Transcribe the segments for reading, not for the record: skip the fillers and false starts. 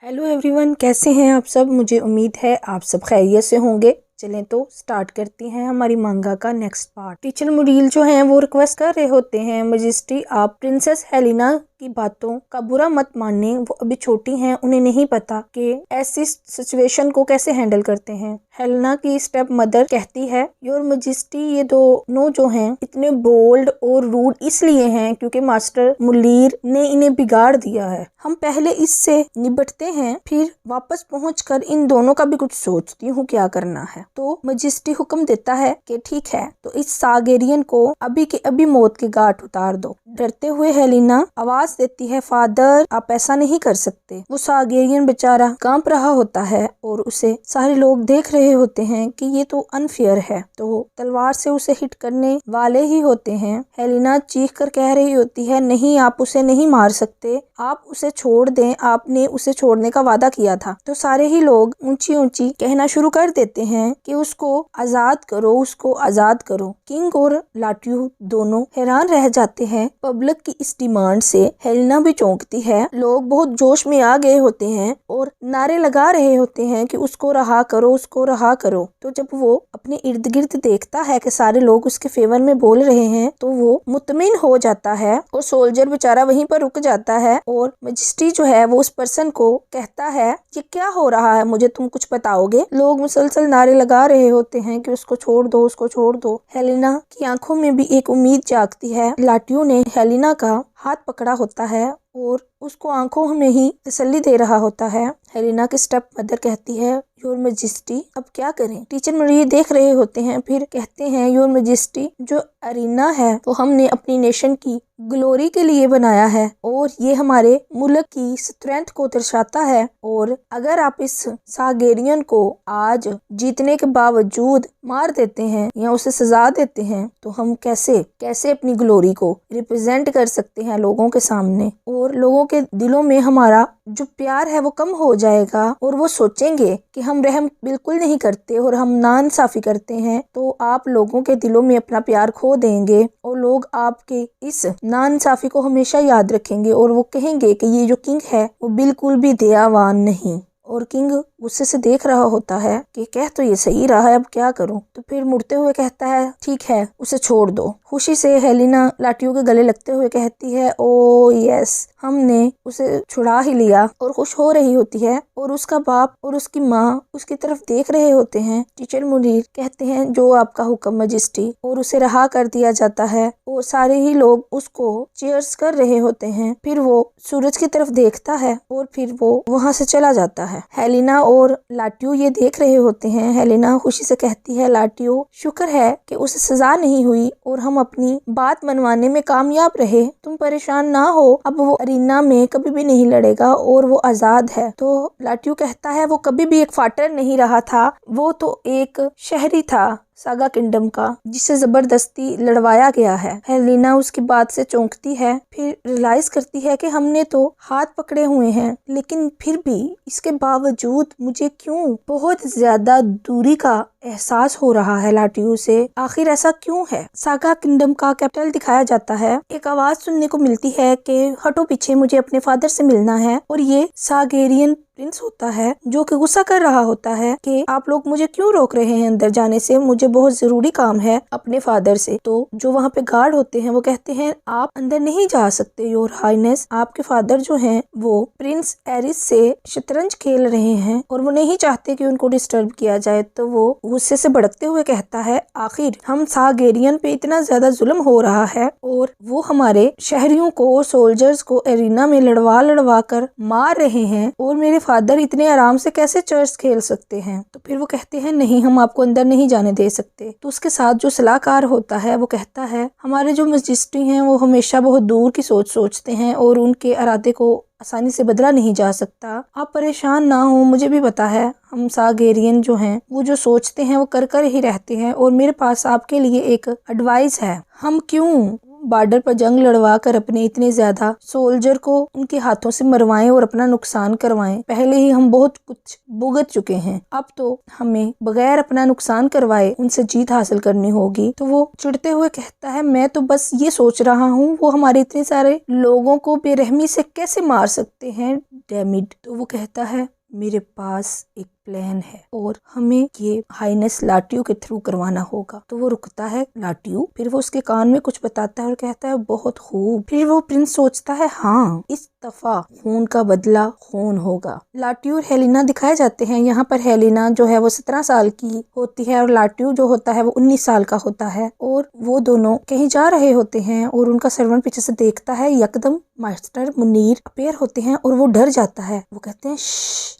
Hello everyone, कैसे हैं आप सब। मुझे उम्मीद है आप सब खैरियत से होंगे। चलें तो स्टार्ट करती हैं हमारी मांगा का नेक्स्ट पार्ट। टीचर मुरील जो हैं वो रिक्वेस्ट कर रहे होते हैं, मजिस्ट्री आप प्रिंसेस हेलिना की बातों का बुरा मत मानने, वो अभी छोटी हैं, उन्हें नहीं पता कि ऐसी सिचुएशन को कैसे हैंडल करते हैं। हेलिना की स्टेप मदर कहती है, योर मजिस्ट्री ये दोनों जो हैं इतने बोल्ड और रूड इसलिए हैं क्योंकि मास्टर मुलीर ने इन्हें बिगाड़ दिया है। हम पहले इससे निपटते हैं, फिर वापस पहुंचकर इन दोनों का भी कुछ सोचती हूँ क्या करना है। तो मजिस्ट्री हुक्म देता है कि ठीक है, तो इस सागेरियन को अभी के अभी मौत के घाट उतार दो। डरते हुए हेलिना आवाज देती है, फादर आप ऐसा नहीं कर सकते। वो सागेरियन बेचारा कांप रहा होता है और उसे सारे लोग देख रहे होते हैं कि ये तो अनफेयर है, तो तलवार से उसे हिट करने वाले ही होते हैं। हेलिना चीख कर कह रही होती है, नहीं आप उसे नहीं मार सकते, आप उसे छोड़ दें, आपने उसे छोड़ने का वादा किया था। तो सारे ही लोग ऊंची ऊंची कहना शुरू कर देते हैं कि उसको आजाद करो, उसको आजाद करो। किंग और लाट्यू दोनों हैरान रह जाते हैं पब्लिक की इस डिमांड से। हेलिना भी चौंकती है। लोग बहुत जोश में आ गए होते हैं और नारे लगा रहे होते हैं कि उसको रहा करो, उसको रहा करो। तो जब वो अपने इर्द गिर्द देखता है कि सारे लोग उसके फेवर में बोल रहे हैं तो वो मुतमिन हो जाता है और सोल्जर बेचारा वहीं पर रुक जाता है। और मजिस्ट्री जो है वो उस पर्सन को कहता है, ये क्या हो रहा है, मुझे तुम कुछ बताओगे। लोग मुसलसल नारे लगा रहे होते हैं कि उसको छोड़ दो, उसको छोड़ दो। हेलिना की आंखों में भी एक उम्मीद जागती है। लाट्यू ने हेलिना का हाथ पकड़ा होता है और उसको आंखों में ही तसल्ली दे रहा होता है। हेलिना की स्टेप मदर कहती है, योर मजिस्ट्री अब क्या करें। टीचर मुरील देख रहे होते हैं, फिर कहते हैं, योर मजिस्ट्री जो अरीना है वो हमने अपनी नेशन की ग्लोरी के लिए बनाया है और ये हमारे मुल्क की स्ट्रेंथ को दर्शाता है। और अगर आप इस सागेरियन को आज जीतने के बावजूद मार देते हैं या उसे सजा देते हैं तो हम कैसे अपनी ग्लोरी को रिप्रेजेंट कर सकते हैं लोगों के सामने। और लोगों के दिलों में हमारा जो प्यार है वो कम हो जाएगा और वो सोचेंगे कि हम रहम बिल्कुल नहीं करते और हम नाइंसाफी करते हैं, तो आप लोगों के दिलों में अपना प्यार खो देंगे और लोग आपके इस नाइंसाफी को हमेशा याद रखेंगे और वो कहेंगे कि ये जो किंग है वो बिल्कुल भी दयावान नहीं। और किंग गुस्से से देख रहा होता है कि कह तो ये सही रहा है, अब क्या करूं। तो फिर मुड़ते हुए कहता है, ठीक है उसे छोड़ दो। खुशी से हेलिना लाट्यू के गले लगते हुए कहती है, ओ यस हमने उसे छुड़ा ही लिया, और खुश हो रही होती है। और उसका बाप और उसकी माँ उसकी तरफ देख रहे होते हैं। टीचर मुनीर कहते हैं, जो आपका हुक्म मजिस्ट्री, और उसे रहा कर दिया जाता है और सारे ही लोग उसको चीयर्स कर रहे होते हैं। फिर वो सूरज की तरफ देखता है और फिर वो वहाँ से चला जाता है। हेलिना और लाट्यू ये देख रहे होते हैं। हेलिना खुशी से कहती है, लाट्यू शुक्र है कि उसे सजा नहीं हुई और हम अपनी बात मनवाने में कामयाब रहे, तुम परेशान ना हो, अब वो अरीना में कभी भी नहीं लड़ेगा और वो आजाद है। तो लाट्यू कहता है, वो कभी भी एक फाइटर नहीं रहा था, वो तो एक शहरी था सागा किंगडम का जिसे जबरदस्ती लड़वाया गया है। हेलिना उसकी बात से चौंकती है, फिर रियलाइज करती है कि हमने तो हाथ पकड़े हुए हैं, लेकिन फिर भी इसके बावजूद मुझे क्यों बहुत ज्यादा दूरी का एहसास हो रहा है लाट्यू से। आखिर ऐसा क्यों है। सागा किंगडम का कैपिटल दिखाया जाता है। एक आवाज सुनने को मिलती है कि हटो पीछे, मुझे अपने फादर से मिलना है। और ये सागेरियन प्रिंस होता है जो कि गुस्सा कर रहा होता है कि आप लोग मुझे क्यों रोक रहे हैं अंदर जाने से, मुझे बहुत जरूरी काम है अपने फादर से। तो जो वहाँ पे गार्ड होते हैं वो कहते हैं, आप अंदर नहीं जा सकते योर हाइनेस, आपके फादर जो हैं वो प्रिंस एरिस से शतरंज खेल रहे हैं और वो नहीं चाहते कि उनको डिस्टर्ब किया जाए। तो वो गुस्से से भड़कते हुए कहता है, आखिर हम सागेरियन पे इतना ज्यादा जुल्म हो रहा है और वो हमारे शहरियों को, सोल्जर्स को एरिना में लड़वा कर मार रहे हैं और मेरे फादर इतने आराम से कैसे चर्च खेल सकते हैं। तो फिर वो कहते हैं, नहीं हम आपको अंदर नहीं जाने दे सकते। तो उसके साथ जो सलाहकार होता है वो कहता है, हमारे जो मजिस्ट्री हैं वो हमेशा बहुत दूर की सोच सोचते हैं और उनके इरादे को आसानी से बदला नहीं जा सकता। आप परेशान ना हो, मुझे भी पता है हम सागेरियन जो हैं वो जो सोचते हैं वो कर ही रहते हैं और मेरे पास आपके लिए एक एडवाइस है। हम क्यों बॉर्डर पर जंग लड़वा कर अपने इतने ज्यादा सोल्जर को उनके हाथों से मरवाएं और अपना नुकसान करवाएं। पहले ही हम बहुत कुछ भुगत चुके हैं, अब तो हमें बगैर अपना नुकसान करवाए उनसे जीत हासिल करनी होगी। तो वो चिढ़ते हुए कहता है, मैं तो बस ये सोच रहा हूँ वो हमारे इतने सारे लोगों को बेरहमी से कैसे मार सकते हैं, डैमिड। तो वो कहता है, मेरे पास एक प्लान है और हमें ये हाइनेस लाटियो के थ्रू करवाना होगा। तो वो रुकता है लाटियो, फिर वो उसके कान में कुछ बताता है और कहता है, बहुत खूब। फिर वो प्रिंस सोचता है, हाँ इस दफा खून का बदला खून होगा। लाटियो और हेलिना दिखाए जाते हैं। यहाँ पर हेलिना जो है वो 17 साल की होती है और लाटियो जो होता है वो 19 साल का होता है। और वो दोनों कहीं जा रहे होते हैं और उनका सर्वेंट पीछे से देखता है, यकदम मास्टर मुनीर अपेयर होते हैं और वो डर जाता है। वो कहते हैं,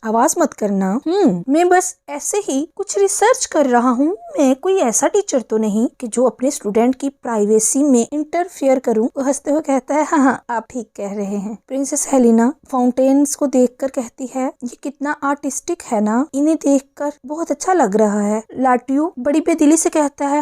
आवाज मत करना, मैं बस ऐसे ही कुछ रिसर्च कर रहा हूँ। मैं कोई ऐसा टीचर तो नहीं कि जो अपने स्टूडेंट की प्राइवेसी में इंटरफेयर करूँ। वो हंसते हुए कहता है, हाँ आप ठीक कह रहे हैं। प्रिंसेस हेलिना फाउंटेन्स को देखकर कहती है, ये कितना आर्टिस्टिक है ना, इन्हें देखकर बहुत अच्छा लग रहा है। लाटियो बड़ी बेदिली से कहता है,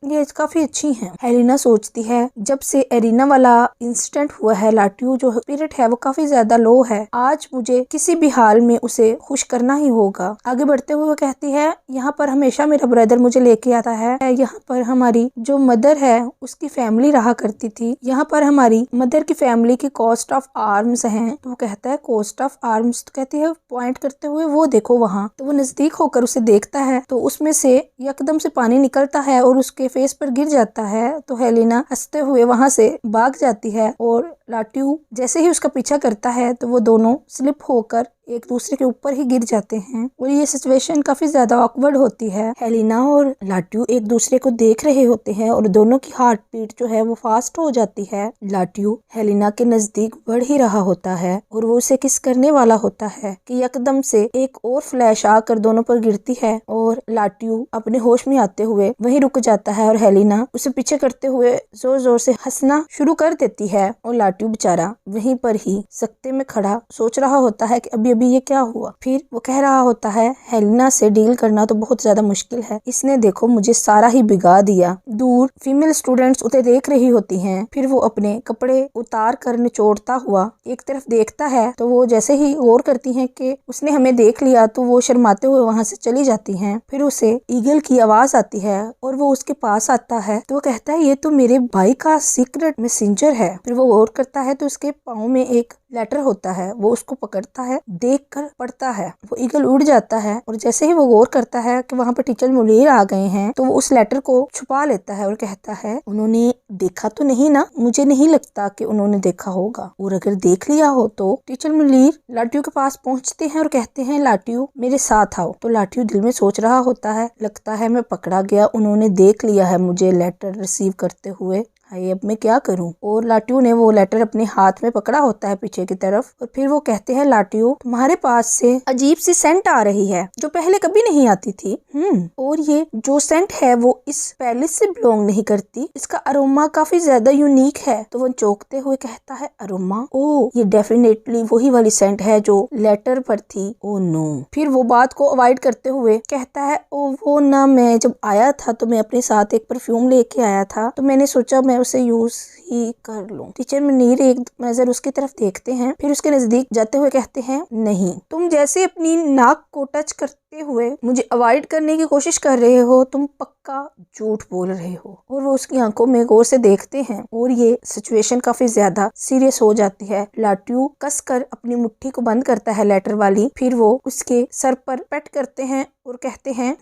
ये काफी अच्छी है। हेलिना सोचती है, जब से एरिना वाला इंसिडेंट हुआ है, लाटियो जो स्पिरिट है वो काफी ज्यादा लो है। आज मुझे किसी भी हाल में उसे खुश करना ही होगा। आगे बढ़ते हुए वो कहती है, यहाँ पर हमेशा मेरा ब्रदर मुझे लेके आता है। यहाँ पर हमारी जो मदर है उसकी फैमिली रहा करती थी। यहाँ पर हमारी मदर की फैमिली की कोस्ट ऑफ आर्म्स हैं। तो वो कहता है, कोस्ट ऑफ आर्म्स। तो कहती है पॉइंट करते हुए, वो देखो वहाँ। तो वो नजदीक होकर उसे देखता है तो उसमें से एकदम से पानी निकलता है और उसके फेस पर गिर जाता है। तो हेलिना हंसते हुए वहाँ से भाग जाती है और लाटियो जैसे ही उसका पीछा करता है तो वो दोनों स्लिप होकर एक दूसरे के ऊपर ही गिर जाते हैं और ये सिचुएशन काफी ज्यादा ऑकवर्ड होती है। हेलिना और लाटियो एक दूसरे को देख रहे होते हैं और दोनों की हार्ट बीट जो है वो फास्ट हो जाती है। लाटियो हेलिना के नजदीक बढ़ ही रहा होता है और वो उसे किस करने वाला होता है कि एकदम से एक और फ्लैश आकर दोनों पर गिरती है और लाटियो अपने होश में आते हुए वहीं रुक जाता है और हेलिना उसे पीछे करते हुए जोर जोर से हंसना शुरू कर देती है और लाटियो बेचारा वहीं पर ही सकते में खड़ा सोच रहा होता है कि अभी ये क्या हुआ। फिर वो कह रहा होता है, हेलिना से डील करना तो बहुत ज्यादा मुश्किल है, इसने देखो मुझे सारा ही बिगा दिया। दूर फीमेल स्टूडेंट्स उसे देख रही होती हैं। फिर वो अपने कपड़े उतार कर निचोड़ता हुआ एक तरफ देखता है तो वो जैसे ही गौर करती हैं कि उसने हमें देख लिया तो वो शर्माते हुए वहाँ से चली जाती हैं। फिर उसे ईगल की आवाज आती है और वो उसके पास आता है तो वो कहता है, ये तो मेरे भाई का सीक्रेट मैसेंजर है। फिर वो गौर करता है तो उसके पाँव में एक लेटर होता है। वो उसको पकड़ता है, देखकर पढ़ता है। वो ईगल उड़ जाता है और जैसे ही वो गौर करता है कि वहाँ पर टीचर मुनीर आ गए हैं तो वो उस लेटर को छुपा लेता है और कहता है, उन्होंने देखा तो नहीं ना? मुझे नहीं लगता कि उन्होंने देखा होगा, और अगर देख लिया हो तो। टीचर मुनीर लाटियो के पास पहुँचते हैं और कहते हैं, लाटियो मेरे साथ आओ। तो लाटियो दिल में सोच रहा होता है, लगता है मैं पकड़ा गया, उन्होंने देख लिया है मुझे लेटर रिसीव करते हुए। हाय अब मैं क्या करूं। और लाटियो ने वो लेटर अपने हाथ में पकड़ा होता है पीछे की तरफ और फिर वो कहते हैं, लाटियो तुम्हारे पास से अजीब सी सेंट आ रही है जो पहले कभी नहीं आती थी। और ये जो सेंट है वो इस पैलेस से बिलोंग नहीं करती, इसका अरोमा काफी ज्यादा यूनिक है। तो वो चौंकते हुए कहता है, अरोमा? ओ ये डेफिनेटली वही वाली सेंट है जो लेटर पर थी। Oh no. फिर वो बात को अवॉइड करते हुए कहता है, ओ वो ना, मैं जब आया था तो मैं अपने साथ एक परफ्यूम लेके आया था तो मैंने सोचा मैं उसे यूज ही कर लूं। टीचर मुनीर एक नजर उसकी तरफ देखते हैं, फिर उसके नजदीक जाते हुए कहते हैं, नहीं, तुम जैसे अपनी नाक को टच करते हुए मुझे अवॉइड करने की कोशिश कर रहे हो, तुम पक्का झूठ बोल रहे हो। और वो उसकी आंखों में गौर से देखते हैं और ये सिचुएशन काफी ज्यादा सीरियस हो जाती है। लाटियो कसकर अपनी मुट्ठी को बंद करता है लेटर वाली, फिर वो उसके सर पर पेट करते हैं और कहते हैं,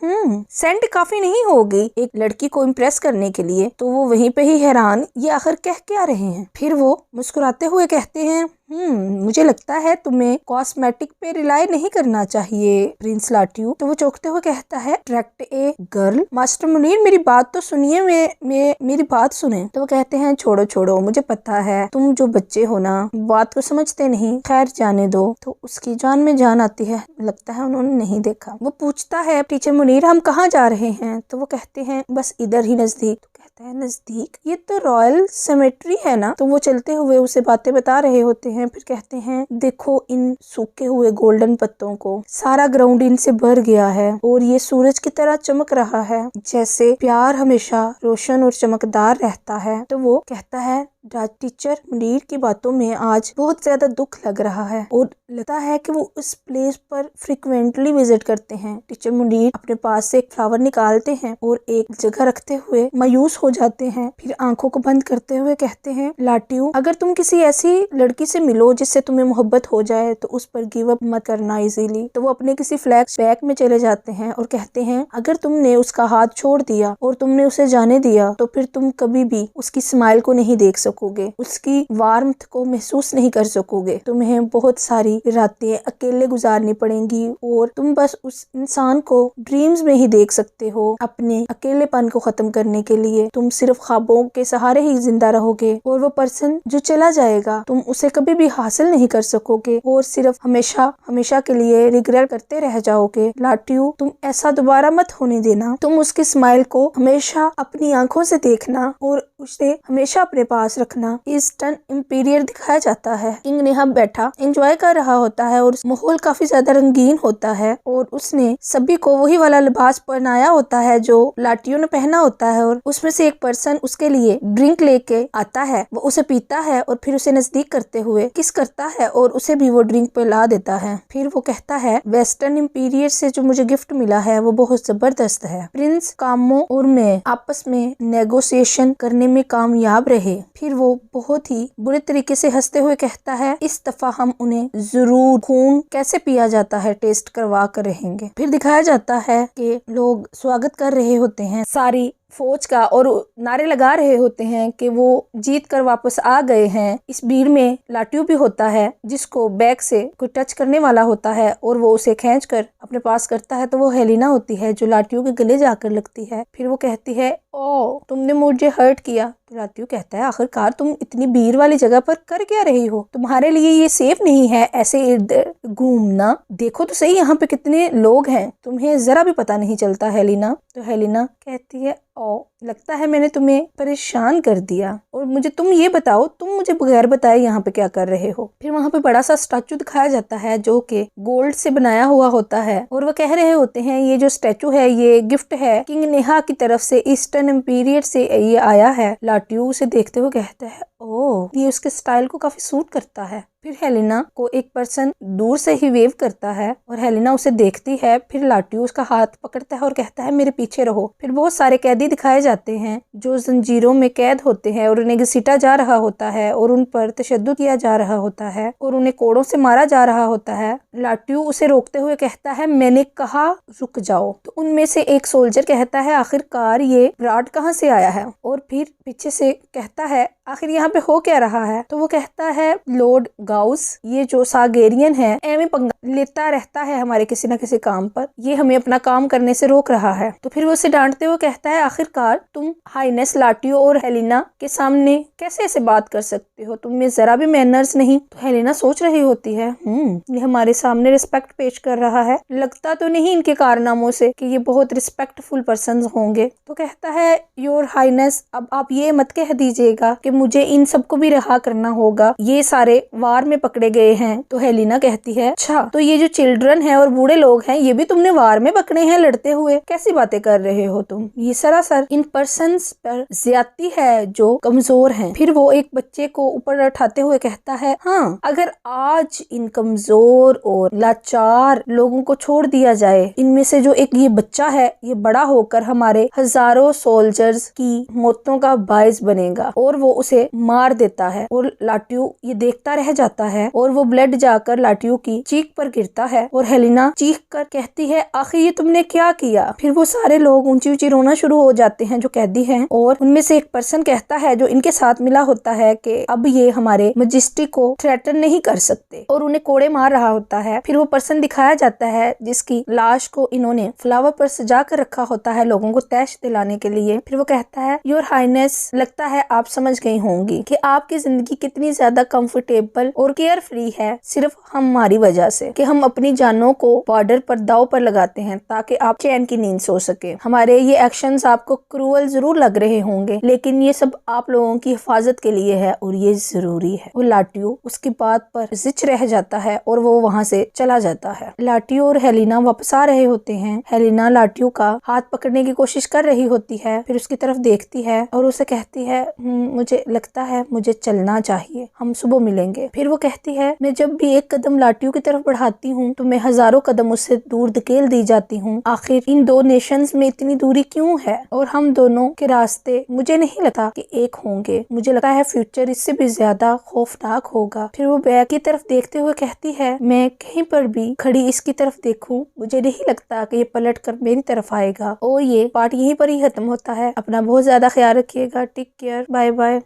सेंट काफी नहीं होगी एक लड़की को इम्प्रेस करने के लिए। तो वो वहीं पे ही हैरान, ये आखिर कह क्या रहे हैं। फिर वो मुस्कुराते हुए कहते हैं, मुझे लगता है तुम्हें कॉस्मेटिक पे रिलाई नहीं करना चाहिए प्रिंस लाटियो। तो वो चौंकते हुए कहता है, attract a girl. Master Munir मेरी बात तो सुनिए, मेरी बात सुने। तो वो कहते हैं, छोड़ो छोड़ो, मुझे पता है तुम जो बच्चे हो ना बात को समझते नहीं, खैर जाने दो। तो उसकी जान में जान आती है, लगता है उन्होंने नहीं देखा। वो पूछता है, टीचर मुनीर हम कहाँ जा रहे हैं? तो वो कहते हैं, बस इधर ही नजदीक। कहता है नजदीक, ये तो रॉयल सेमेट्री है ना। तो वो चलते हुए उसे बातें बता रहे होते हैं। फिर कहते हैं देखो इन सूखे हुए गोल्डन पत्तों को, सारा ग्राउंड इनसे भर गया है और ये सूरज की तरह चमक रहा है, जैसे प्यार हमेशा रोशन और चमकदार रहता है। तो वो कहता है टीचर मुनीर की बातों में आज बहुत ज्यादा दुख लग रहा है और लगता है कि वो उस प्लेस पर फ्रिक्वेंटली विजिट करते हैं। टीचर मुनीर अपने पास से एक फ्लावर निकालते हैं और एक जगह रखते हुए मायूस हो जाते हैं। फिर आंखों को बंद करते हुए कहते हैं लाटियो, अगर तुम किसी ऐसी लड़की से मिलो जिससे तुम्हें मोहब्बत हो जाए तो उस पर गिव अप मत करना इजीली। तो वो अपने किसी फ्लैशबैक में चले जाते हैं और कहते हैं अगर तुमने उसका हाथ छोड़ दिया और तुमने उसे जाने दिया तो फिर तुम कभी भी उसकी स्माइल को नहीं देख सकोगे, उसकी वार्मथ को महसूस नहीं कर सकोगे। तुम्हें बहुत सारी रातें अकेले गुजारनी पड़ेंगी और तुम बस उस इंसान को ड्रीम्स में ही देख सकते हो। अपने अकेलेपन को खत्म करने के लिए तुम सिर्फ ख्वाबों के सहारे ही जिंदा रहोगे और वो पर्सन जो चला जाएगा तुम उसे कभी भी हासिल नहीं कर सकोगे और सिर्फ हमेशा हमेशा के लिए रिग्रेट करते रह जाओगे। लाटियो, तुम ऐसा दोबारा मत होने देना। तुम उसकी स्माइल को हमेशा अपनी आंखों से देखना और उसे हमेशा अपने पास रखना। ईस्टर्न इंपीरियर दिखाया जाता है। किंग नेहा बैठा एंजॉय कर रहा होता है और माहौल काफी ज्यादा रंगीन होता है और उसने सभी को वही वाला लिबास पहनाया होता है जो लाटियो ने पहना होता है और उसमें से एक पर्सन उसके लिए ड्रिंक लेके आता है। वो उसे पीता है और फिर उसे नजदीक करते हुए किस करता है और उसे भी वो ड्रिंक पिला देता है। फिर वो कहता है वेस्टर्न इंपीरियर से जो मुझे गिफ्ट मिला है वो बहुत जबरदस्त है। प्रिंस कामो और मैं आपस में नेगोशिएशन करने में कामयाब रहे। फिर वो बहुत ही बुरे तरीके से हंसते हुए कहता है इस दफा हम उन्हें जरूर खून कैसे पिया जाता है टेस्ट करवा कर रहेंगे। फिर दिखाया जाता है कि लोग स्वागत कर रहे होते हैं सारी फौज का और नारे लगा रहे होते हैं कि वो जीत कर वापस आ गए हैं। इस भीड़ में लाटियो भी होता है जिसको बैक से कोई टच करने वाला होता है और वो उसे खींच कर अपने पास करता है। तो वो हेलिना होती है जो लाटियो के गले जाकर लगती है। फिर वो कहती है ओ तुमने मुझे हर्ट किया। तो लाटियो कहता है आखिरकार तुम इतनी भीड़ वाली जगह पर कर क्या रही हो, तुम्हारे लिए ये सेफ नहीं है ऐसे इधर घूमना। देखो तो सही यहाँ पे कितने लोग हैं, तुम्हें जरा भी पता नहीं चलता हेलिना। तो हेलिना कहती है ओ लगता है मैंने तुम्हें परेशान कर दिया और मुझे तुम ये बताओ तुम मुझे बगैर बताए यहाँ पे क्या कर रहे हो। फिर वहाँ पे बड़ा सा स्टैचू दिखाया जाता है जो कि गोल्ड से बनाया हुआ होता है और वो कह रहे होते हैं ये जो स्टैचू है ये गिफ्ट है किंग नेहा की तरफ से, ईस्टर्न इंपीरियर से ये आया है। लाटियो उसे देखते हुए कहता है ओह ये उसके स्टाइल को काफी सूट करता है। फिर हेलिना को एक पर्सन दूर से ही वेव करता है और हेलिना उसे देखती है। फिर लाटियो उसका हाथ पकड़ता है और कहता है मेरे पीछे रहो। फिर बहुत सारे कैदी दिखाए जाते हैं जो जंजीरों में कैद होते हैं और उन्हें घसीटा जा रहा होता है और उन पर तशद्दुद किया जा रहा होता है और उन्हें कोड़ों से मारा जा रहा होता है। लाटियो उसे रोकते हुए कहता है मैंने कहा रुक जाओ। तो उनमें से एक सोल्जर कहता है आखिरकार ये ब्राड कहाँ से आया है और फिर पीछे से कहता है आखिर यहाँ पे हो क्या रहा है। तो वो कहता है लॉर्ड गाउस ये जो सागेरियन है एवं पंगा लेता रहता है हमारे किसी न किसी काम पर, ये हमें अपना काम करने से रोक रहा है। तो फिर वो उसे डांटते हुए कहता है आखिरकार तुम हाइनेस लाटियो और हेलिना के सामने कैसे ऐसे बात कर सकते हो, तुम में जरा भी मैनर्स नहीं। तो हेलिना सोच रही होती है ये हमारे सामने रिस्पेक्ट पेश कर रहा है, लगता तो नहीं इनके कारनामों से कि ये बहुत रिस्पेक्टफुल पर्सन होंगे। तो कहता है योर हाइनेस अब आप ये मत कह दीजिएगा कि मुझे इन सबको भी रहा करना होगा, ये सारे वार में पकड़े गए हैं। तो हेलिना कहती है अच्छा तो ये जो चिल्ड्रन है और बूढ़े लोग हैं ये भी तुमने वार में पकड़े हैं लड़ते हुए, कैसी बातें कर रहे हो तुम, ये सरासर इन पर्सन्स पर ज्यादती है जो कमजोर हैं। फिर वो एक बच्चे को ऊपर उठाते हुए कहता है हाँ अगर आज इन कमजोर और लाचार लोगों को छोड़ दिया जाए, इनमें से जो एक ये बच्चा है ये बड़ा होकर हमारे हजारों सोल्जर्स की मौतों का बाइस बनेगा। और वो उसे मार देता है और लाटियो ये देखता रह जाता है और वो ब्लड जाकर लाटियो की चीख पर गिरता है और हेलिना चीख कर कहती है आखिर ये तुमने क्या किया। फिर वो सारे लोग ऊंची ऊंची रोना शुरू हो जाते हैं जो कैदी हैं और उनमें से एक पर्सन कहता है जो इनके साथ मिला होता है कि अब ये हमारे मजिस्ट्री को थ्रेटन नहीं कर सकते और उन्हें कोड़े मार रहा होता है। फिर वो पर्सन दिखाया जाता है जिसकी लाश को इन्होंने फ्लावर पर सजा कर रखा होता है लोगों को तैश दिलाने के लिए। फिर वो कहता है योर हाइनेस लगता है आप समझ गए नहीं होंगी कि आपकी जिंदगी कितनी ज्यादा कंफर्टेबल और केयर फ्री है सिर्फ हमारी वजह से, कि हम अपनी जानों को बॉर्डर पर दाव पर लगाते हैं ताकि आप चैन की नींद सो सके। हमारे ये एक्शंस आपको क्रूअल जरूर लग रहे होंगे, लेकिन ये सब आप लोगों की हिफाजत के लिए है और ये जरूरी है। वो लाटियो उसकी बात पर जिच रह जाता है और वो वहाँ से चला जाता है। लाटियो और हेलिना वापस आ रहे होते हैं। हेलिना लाटियो का हाथ पकड़ने की कोशिश कर रही होती है, फिर उसकी तरफ देखती है और उसे कहती है मुझे लगता है मुझे चलना चाहिए, हम सुबह मिलेंगे। फिर वो कहती है मैं जब भी एक कदम लाटियो की तरफ बढ़ाती हूँ तो मैं हजारों कदम उससे दूर धकेल दी जाती हूँ। आखिर इन दो नेशंस में इतनी दूरी क्यों है और हम दोनों के रास्ते मुझे नहीं लगता कि एक होंगे। मुझे लगता है फ्यूचर इससे भी ज्यादा खौफनाक होगा। फिर वो बैग की तरफ देखते हुए कहती है मैं कहीं पर भी खड़ी इसकी तरफ देखूं मुझे नहीं लगता कि ये पलट कर मेरी तरफ आएगा। और ये पार्ट यहीं पर ही खत्म होता है। अपना बहुत ज्यादा ख्याल रखिएगा। Take care, bye bye.